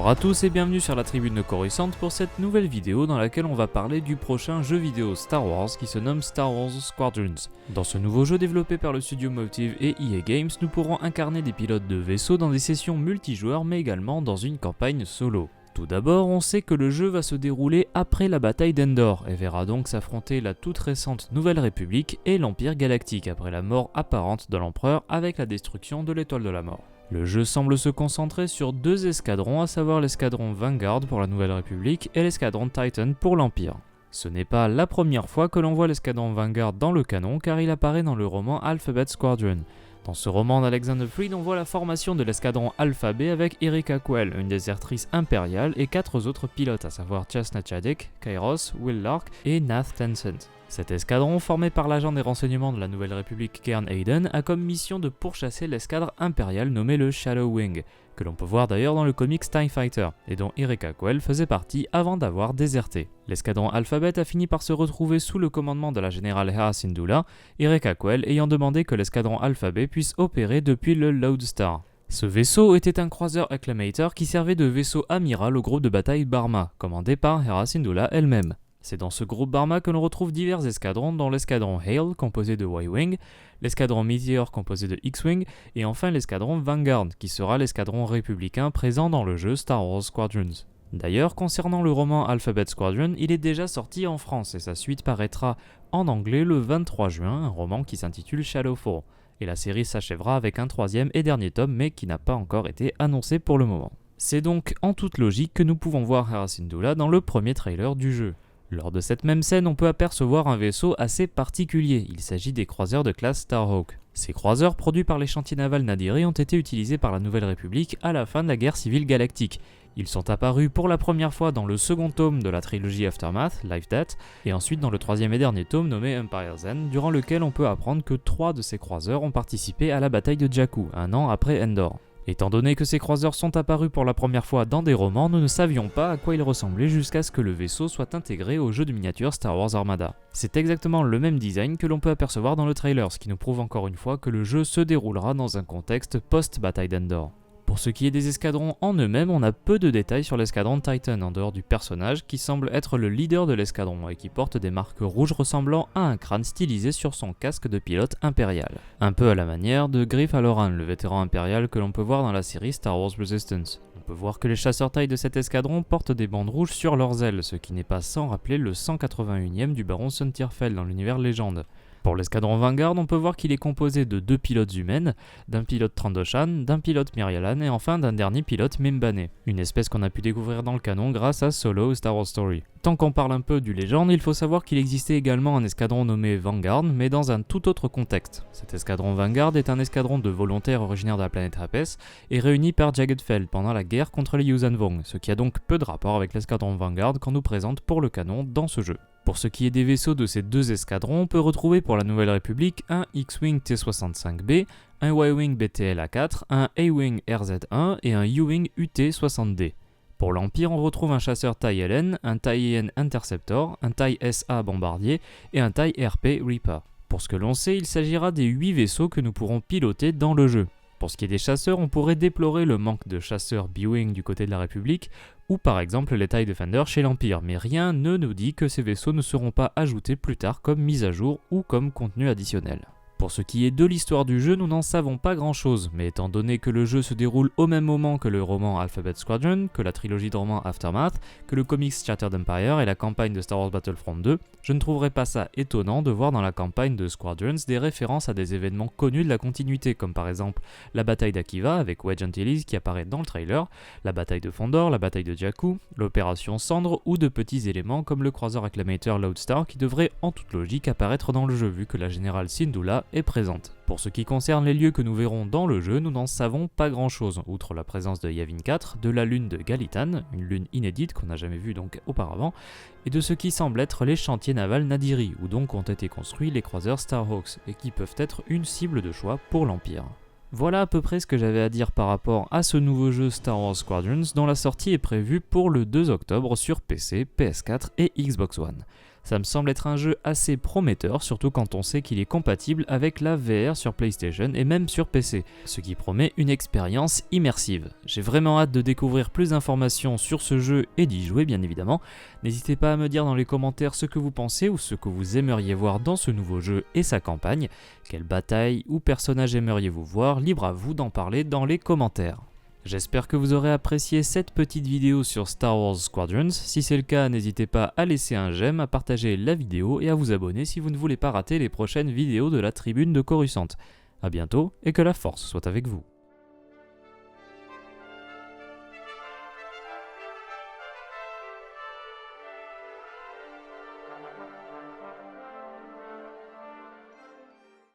Bonjour à tous et bienvenue sur la tribune de Coruscant pour cette nouvelle vidéo dans laquelle on va parler du prochain jeu vidéo Star Wars qui se nomme Star Wars Squadrons. Dans ce nouveau jeu développé par le studio Motive et EA Games, nous pourrons incarner des pilotes de vaisseaux dans des sessions multijoueurs mais également dans une campagne solo. Tout d'abord, on sait que le jeu va se dérouler après la bataille d'Endor et verra donc s'affronter la toute récente Nouvelle République et l'Empire Galactique après la mort apparente de l'Empereur avec la destruction de l'Étoile de la Mort. Le jeu semble se concentrer sur deux escadrons, à savoir l'escadron Vanguard pour la Nouvelle République et l'escadron Titan pour l'Empire. Ce n'est pas la première fois que l'on voit l'escadron Vanguard dans le canon car il apparaît dans le roman Alphabet Squadron. Dans ce roman d'Alexander Freed, on voit la formation de l'escadron Alphabet avec Yrica Quell, une désertrice impériale, et 4 autres pilotes, à savoir Chasna Chadek, Kairos, Will Lark et Nath Tencent. Cet escadron, formé par l'agent des renseignements de la Nouvelle République Cairn Hayden, a comme mission de pourchasser l'escadre impériale nommée le Shadow Wing, que l'on peut voir d'ailleurs dans le comics TIE Fighter, et dont Yrica Quell faisait partie avant d'avoir déserté. L'escadron Alphabet a fini par se retrouver sous le commandement de la générale Hera Syndulla, Yrica Quell ayant demandé que l'escadron Alphabet puisse opérer depuis le Lodestar. Ce vaisseau était un croiseur Acclamator qui servait de vaisseau amiral au groupe de bataille Barma, commandé par Hera Syndulla elle-même. C'est dans ce groupe Barma que l'on retrouve divers escadrons, dont l'escadron Hale, composé de Y-Wing, l'escadron Meteor, composé de X-Wing, et enfin l'escadron Vanguard, qui sera l'escadron républicain présent dans le jeu Star Wars Squadrons. D'ailleurs, concernant le roman Alphabet Squadron, il est déjà sorti en France et sa suite paraîtra en anglais le 23 juin, un roman qui s'intitule Shadowfall. Et la série s'achèvera avec un troisième et dernier tome, mais qui n'a pas encore été annoncé pour le moment. C'est donc en toute logique que nous pouvons voir Hera Syndulla dans le premier trailer du jeu. Lors de cette même scène, on peut apercevoir un vaisseau assez particulier, il s'agit des croiseurs de classe Starhawk. Ces croiseurs, produits par les chantiers navals Nadiri, ont été utilisés par la Nouvelle République à la fin de la guerre civile galactique. Ils sont apparus pour la première fois dans le second tome de la trilogie Aftermath, Life Death, et ensuite dans le troisième et dernier tome nommé Empire's End, durant lequel on peut apprendre que 3 de ces croiseurs ont participé à la bataille de Jakku, un an après Endor. Étant donné que ces croiseurs sont apparus pour la première fois dans des romans, nous ne savions pas à quoi ils ressemblaient jusqu'à ce que le vaisseau soit intégré au jeu de miniature Star Wars Armada. C'est exactement le même design que l'on peut apercevoir dans le trailer, ce qui nous prouve encore une fois que le jeu se déroulera dans un contexte post-bataille d'Endor. Pour ce qui est des escadrons en eux-mêmes, on a peu de détails sur l'escadron Titan en dehors du personnage qui semble être le leader de l'escadron et qui porte des marques rouges ressemblant à un crâne stylisé sur son casque de pilote impérial. Un peu à la manière de Greef Alloran, le vétéran impérial que l'on peut voir dans la série Star Wars Resistance. On peut voir que les chasseurs taille de cet escadron portent des bandes rouges sur leurs ailes, ce qui n'est pas sans rappeler le 181e du baron Suntirfell dans l'univers légende. Pour l'escadron Vanguard, on peut voir qu'il est composé de 2 pilotes humaines, d'un pilote Trandoshan, d'un pilote Myryalan et enfin d'un dernier pilote Mimbaneh, une espèce qu'on a pu découvrir dans le canon grâce à Solo Star Wars Story. Tant qu'on parle un peu du légende, il faut savoir qu'il existait également un escadron nommé Vanguard, mais dans un tout autre contexte. Cet escadron Vanguard est un escadron de volontaires originaires de la planète Apes et réuni par Jagged Fell pendant la guerre contre les Yuuzhan Vong, ce qui a donc peu de rapport avec l'escadron Vanguard qu'on nous présente pour le canon dans ce jeu. Pour ce qui est des vaisseaux de ces deux escadrons, on peut retrouver pour la Nouvelle République un X-Wing T-65B, un Y-Wing BTL-A4, un A-Wing RZ-1 et un U-Wing UT-60D. Pour l'Empire, on retrouve un chasseur TIE LN, un TIE EN Interceptor, un TIE SA Bombardier et un TIE RP Reaper. Pour ce que l'on sait, il s'agira des 8 vaisseaux que nous pourrons piloter dans le jeu. Pour ce qui est des chasseurs, on pourrait déplorer le manque de chasseurs B-Wing du côté de la République, ou par exemple les TIE Defender chez l'Empire, mais rien ne nous dit que ces vaisseaux ne seront pas ajoutés plus tard comme mise à jour ou comme contenu additionnel. Pour ce qui est de l'histoire du jeu, nous n'en savons pas grand chose, mais étant donné que le jeu se déroule au même moment que le roman Alphabet Squadron, que la trilogie de romans Aftermath, que le comics Shattered Empire et la campagne de Star Wars Battlefront 2, je ne trouverais pas ça étonnant de voir dans la campagne de Squadrons des références à des événements connus de la continuité, comme par exemple la bataille d'Akiva avec Wedge Antilles qui apparaît dans le trailer, la bataille de Fondor, la bataille de Jakku, l'opération Cendre ou de petits éléments comme le croiseur Acclamator Lodestar qui devraient en toute logique apparaître dans le jeu vu que la générale Syndulla est présente. Pour ce qui concerne les lieux que nous verrons dans le jeu, nous n'en savons pas grand chose, outre la présence de Yavin 4, de la lune de Galitan, une lune inédite qu'on n'a jamais vue donc auparavant, et de ce qui semble être les chantiers navals Nadiri, où donc ont été construits les croiseurs Starhawks, et qui peuvent être une cible de choix pour l'Empire. Voilà à peu près ce que j'avais à dire par rapport à ce nouveau jeu Star Wars Squadrons, dont la sortie est prévue pour le 2 octobre sur PC, PS4 et Xbox One. Ça me semble être un jeu assez prometteur, surtout quand on sait qu'il est compatible avec la VR sur PlayStation et même sur PC, ce qui promet une expérience immersive. J'ai vraiment hâte de découvrir plus d'informations sur ce jeu et d'y jouer bien évidemment. N'hésitez pas à me dire dans les commentaires ce que vous pensez ou ce que vous aimeriez voir dans ce nouveau jeu et sa campagne. Quelle bataille ou personnage aimeriez-vous voir? Libre à vous d'en parler dans les commentaires. J'espère que vous aurez apprécié cette petite vidéo sur Star Wars Squadrons. Si c'est le cas, n'hésitez pas à laisser un j'aime, à partager la vidéo et à vous abonner si vous ne voulez pas rater les prochaines vidéos de la tribune de Coruscant. A bientôt et que la force soit avec vous.